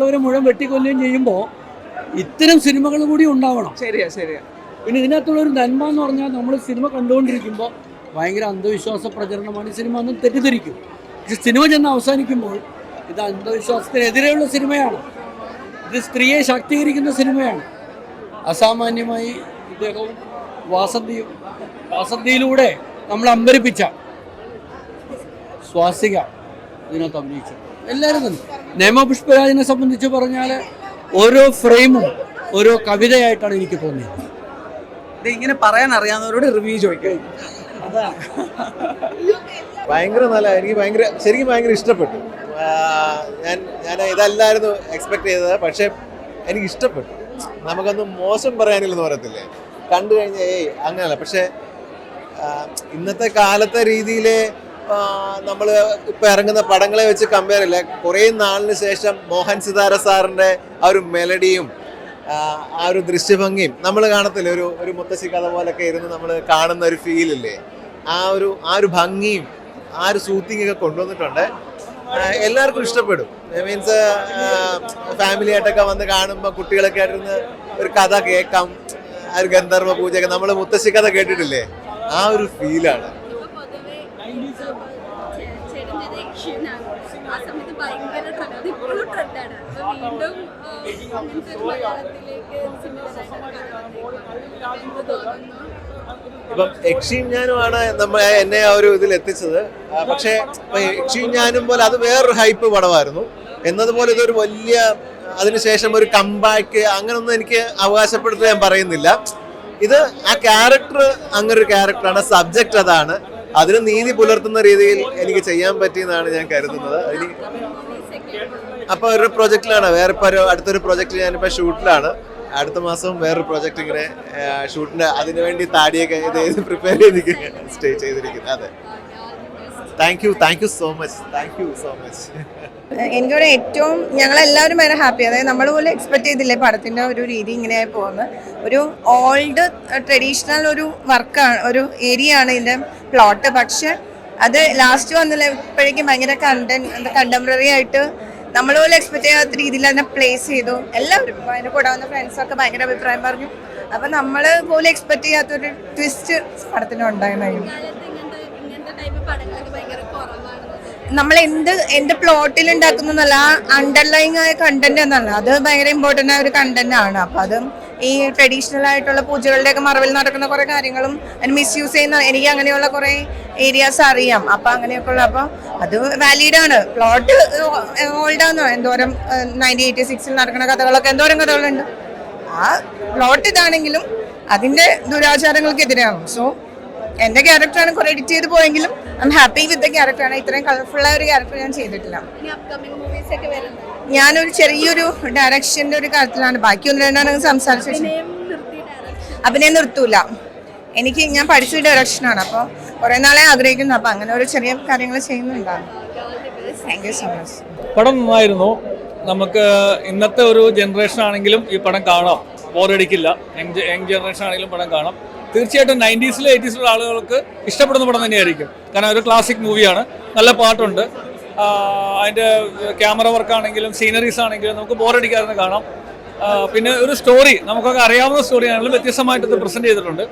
അവരെ മുഴുവൻ വെട്ടിക്കൊല്ലുകയും ചെയ്യുമ്പോൾ ഇത്തരം സിനിമകൾ കൂടി ഉണ്ടാവണം. ശരിയാ ശരിയാ. പിന്നെ ഇതിനകത്തുള്ളൊരു നന്മ എന്ന് പറഞ്ഞാൽ നമ്മൾ സിനിമ കണ്ടുകൊണ്ടിരിക്കുമ്പോൾ ഭയങ്കര അന്ധവിശ്വാസ പ്രചരണമാണ്, സിനിമ അന്ന് തെറ്റിദ്ധരിക്കും. പക്ഷെ സിനിമ ചെന്ന് അവസാനിക്കുമ്പോൾ ഇത് അന്ധവിശ്വാസത്തിനെതിരെയുള്ള സിനിമയാണ്, ഇത് സ്ത്രീയെ ശാക്തീകരിക്കുന്ന സിനിമയാണ്. അസാമാന്യമായി ഇദ്ദേഹവും വാസന്തിയിലൂടെ നമ്മൾ അമ്പരിപ്പിച്ച സ്വാസിക ഇതിനകത്ത് അഭിനയിച്ചു. എല്ലാവരും തന്നെ. നിയമപുഷ്പരാജിനെ സംബന്ധിച്ച് പറഞ്ഞാൽ ഓരോ ഫ്രെയിമും ഓരോ കവിതയായിട്ടാണ് എനിക്ക് തോന്നിയത്. ഇത് ഇങ്ങനെ പറയാൻ അറിയാവുന്നവരോട് റിവ്യൂ ചോദിക്കാം. ഭയങ്കര നല്ല, എനിക്ക് ശരിക്കും ഭയങ്കര ഇഷ്ടപ്പെട്ടു. ഞാൻ ഇതല്ലായിരുന്നു എക്സ്പെക്ട് ചെയ്തത്, പക്ഷെ എനിക്ക് ഇഷ്ടപ്പെട്ടു. നമുക്കൊന്നും മോശം പറയാനില്ലെന്ന് പറയത്തില്ലേ, കണ്ടു കഴിഞ്ഞാൽ അങ്ങനെയല്ല. പക്ഷെ ഇന്നത്തെ കാലത്തെ രീതിയിൽ നമ്മൾ ഇപ്പം ഇറങ്ങുന്ന പടങ്ങളെ വെച്ച് കമ്പയർ ഇല്ല. കുറേ നാളിന് ശേഷം മോഹൻ സിതാര സാറിൻ്റെ ആ ഒരു മെലഡിയും ആ ഒരു ദൃശ്യഭംഗിയും നമ്മൾ കാണത്തില്ലേ, ഒരു മുത്തശ്ശി കഥ പോലൊക്കെ ഇരുന്ന് നമ്മൾ കാണുന്ന ഒരു ഫീലില്ലേ, ആ ഒരു ഭംഗിയും ആ ഒരു സൂത്തിങ് ഒക്കെ കൊണ്ടുവന്നിട്ടുണ്ട്. എല്ലാവർക്കും ഇഷ്ടപ്പെടും. മീൻസ് ഫാമിലി ആയിട്ടൊക്കെ വന്ന് കാണുമ്പോൾ കുട്ടികളൊക്കെ ആയിട്ടിരുന്ന് ഒരു കഥ കേൾക്കാം, ആ ഒരു ഗന്ധർവ പൂജയൊക്കെ നമ്മൾ മുത്തശ്ശി കഥ കേട്ടിട്ടില്ലേ, ആ ഒരു ഫീലാണ്. ഇപ്പം യക്ഷിയും ഞാനുമാണ് എന്നെ ആ ഒരു ഇതിൽ എത്തിച്ചത്. പക്ഷേ യക്ഷിയും ഞാനും പോലെ അത് വേറൊരു ഹൈപ്പ് പടമായിരുന്നു. എന്നതുപോലെ ഇതൊരു വലിയ അതിനുശേഷം ഒരു കംബാക്ക് അങ്ങനൊന്നും എനിക്ക് അവകാശപ്പെടുത്താൻ ഞാൻ പറയുന്നില്ല. ഇത് ആ ക്യാരക്ടർ അങ്ങനൊരു ക്യാരക്ടറാണ്, സബ്ജക്റ്റ് അതാണ്, അതിന് നീതി പുലർത്തുന്ന രീതിയിൽ എനിക്ക് ചെയ്യാൻ പറ്റിയെന്നാണ് ഞാൻ കരുതുന്നത്. അപ്പോൾ ഒരു പ്രൊജക്റ്റിലാണ്, വേറെ അടുത്തൊരു പ്രൊജക്റ്റ് ഞാനിപ്പോൾ ഷൂട്ടിലാണ്. അടുത്ത മാസം വേറൊരു പ്രൊജക്റ്റ് ഇങ്ങനെ ഷൂട്ടിൻ്റെ അതിനു വേണ്ടി താടിയൊക്കെ ഇത് പ്രിപ്പയർ ചെയ്തിരിക്കുകയാണ്, സ്റ്റേ ചെയ്തിരിക്കുന്നത്. അതെ, താങ്ക് യു സോ മച്ച്. എനിക്കിവിടെ ഏറ്റവും ഞങ്ങളെല്ലാവരും ഭയങ്കര ഹാപ്പി. അതായത് നമ്മൾ പോലും എക്സ്പെക്ട് ചെയ്തില്ലേ പടത്തിൻ്റെ ഒരു രീതി ഇങ്ങനെയായി പോകുന്നത്. ഒരു ഓൾഡ് ട്രഡീഷണൽ ഒരു വർക്കാണ്, ഒരു ഏരിയ ആണ് ഇതിൻ്റെ പ്ലോട്ട്. പക്ഷെ അത് ലാസ്റ്റ് വന്നില്ല ഇപ്പോഴേക്കും ഭയങ്കര കണ്ടംപററി ആയിട്ട് നമ്മൾ പോലും എക്സ്പെക്ട് ചെയ്യാത്ത രീതിയിൽ അതിനെ പ്ലേസ് ചെയ്തു. എല്ലാവരും അതിൻ്റെ കൂടെ വന്ന ഫ്രണ്ട്സൊക്കെ ഭയങ്കര അഭിപ്രായം പറഞ്ഞു. അപ്പം നമ്മൾ പോലും എക്സ്പെക്ട് ചെയ്യാത്തൊരു ട്വിസ്റ്റ് പടത്തിനുണ്ടായിരുന്നു. നമ്മൾ എന്ത് പ്ലോട്ടിൽ ഉണ്ടാക്കുന്നതല്ല, അണ്ടർലൈങ് ആയ കണ്ടന്റ് എന്നല്ല, അത് ഭയങ്കര ഇമ്പോർട്ടൻ്റ് ആയ ഒരു കണ്ടന്റ് ആണ്. അപ്പം അത് ഈ ട്രഡീഷണൽ ആയിട്ടുള്ള പൂജകളുടെയൊക്കെ മറവിൽ നടക്കുന്ന കുറേ കാര്യങ്ങളും അതിന് മിസ്യൂസ് ചെയ്യുന്ന എനിക്ക് അങ്ങനെയുള്ള കുറേ ഏരിയാസ് അറിയാം. അപ്പം അങ്ങനെയൊക്കെ ഉള്ള അപ്പം അത് വാലിഡ് ആണ്. പ്ലോട്ട് ഓൾഡാണ്, എന്തോരം 1986 നടക്കുന്ന കഥകളൊക്കെ എന്തോരം കഥകളുണ്ട്. ആ പ്ലോട്ട് ഇതാണെങ്കിലും അതിൻ്റെ ദുരാചാരങ്ങൾക്കെതിരെയാണ്. സോ എൻ്റെ ക്യാരക്ടറാണ് കുറെ എഡിറ്റ് ചെയ്ത് പോയെങ്കിലും I am happy with the ക്യാരക്ടറാണ്. ഇത്രയും കളർഫുള്ളായ ഒരു ക്യാരക്ടർ ഞാൻ ചെയ്തിട്ടില്ല. ഞാനൊരു ചെറിയൊരു ഡയറക്ഷൻ്റെ ഒരു കാര്യത്തിലാണ്, ബാക്കി ഒന്ന് രണ്ടാണ് സംസാരിച്ചു. അഭിനയം നിർത്തൂല. ഞാൻ പഠിച്ച ഡയറക്ഷനാണ്, അപ്പോൾ കുറേ നാളെ ആഗ്രഹിക്കുന്നു. അപ്പോൾ അങ്ങനെ ഒരു ചെറിയ കാര്യങ്ങൾ ചെയ്യുന്നുണ്ടാകും. Thank you so much. പടം നന്നായിരുന്നു. നമുക്ക് ഇന്നത്തെ ഒരു ജനറേഷൻ ആണെങ്കിലും ഈ പടം കാണാം, ബോറടിക്കില്ല. യങ് ജനറേഷൻ ആണെങ്കിലും പടം കാണാം. തീർച്ചയായിട്ടും 90s 80s ആളുകൾക്ക് ഇഷ്ടപ്പെടുന്ന പടം തന്നെയായിരിക്കും. കാരണം ഒരു ക്ലാസിക് മൂവിയാണ്, നല്ല പാട്ടുണ്ട്, അതിൻ്റെ ക്യാമറ വർക്കാണെങ്കിലും സീനറീസ് ആണെങ്കിലും നമുക്ക് ബോറടിക്കാതെ കാണാം. പിന്നെ ഒരു സ്റ്റോറി നമുക്കൊക്കെ അറിയാവുന്ന സ്റ്റോറി ആണെങ്കിലും വ്യത്യസ്തമായിട്ട് ഇത് പ്രസൻറ്റ് ചെയ്തിട്ടുണ്ട്.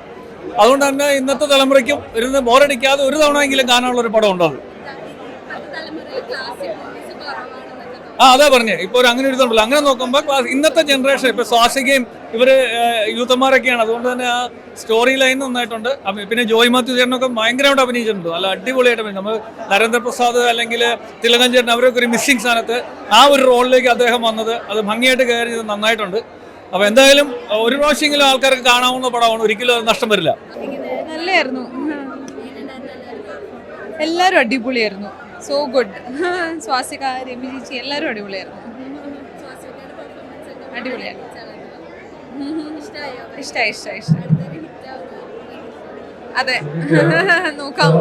അതുകൊണ്ട് തന്നെ ഇന്നത്തെ തലമുറയ്ക്കും ഇരുന്ന് ബോറടിക്കാതെ ഒരു തവണയെങ്കിലും കാണാനുള്ളൊരു പടം ഉണ്ടത്. അതാ പറഞ്ഞേ, ഇപ്പോൾ ഒരു അങ്ങനെ ഒരു ഇതുണ്ടല്ലോ. അങ്ങനെ നോക്കുമ്പോൾ ഇന്നത്തെ ജനറേഷൻ ഇപ്പോൾ സ്വാസികയും ഇവർ യൂത്തന്മാരൊക്കെയാണ്. അതുകൊണ്ട് തന്നെ ആ സ്റ്റോറി ലൈൻ നന്നായിട്ടുണ്ട്. പിന്നെ ജോയ് മാത്യു ചേട്ടനൊക്കെ ഭയങ്കരമായിട്ട് അഭിനയിച്ചിട്ടുണ്ട്, നല്ല അടിപൊളിയായിട്ട് അഭിനയിച്ചു. നമ്മൾ നരേന്ദ്രപ്രസാദ് അല്ലെങ്കിൽ തിലകൻ ചേട്ടൻ അവരൊക്കെ ഒരു മിസ്സിംഗ് സ്ഥാനത്ത് ആ ഒരു റോളിലേക്ക് അദ്ദേഹം വന്നത് അത് ഭംഗിയായിട്ട് കയറി ചെയ്ത് നന്നായിട്ടുണ്ട്. അപ്പോൾ എന്തായാലും ഒരു പ്രാവശ്യമെങ്കിലും ആൾക്കാർക്ക് കാണാവുന്ന പടമാണ്, ഒരിക്കലും അത് നഷ്ടം വരില്ല. നല്ലായിരുന്നു, എല്ലാവരും അടിപൊളിയായിരുന്നു. So good. സ്വാസിക, രമി ചേച്ചി എല്ലാവരും അടിപൊളിയായിരുന്നു. അടിപൊളിയായിരുന്നു. ഇഷ്ടമായി. അതെ, നോക്കാം.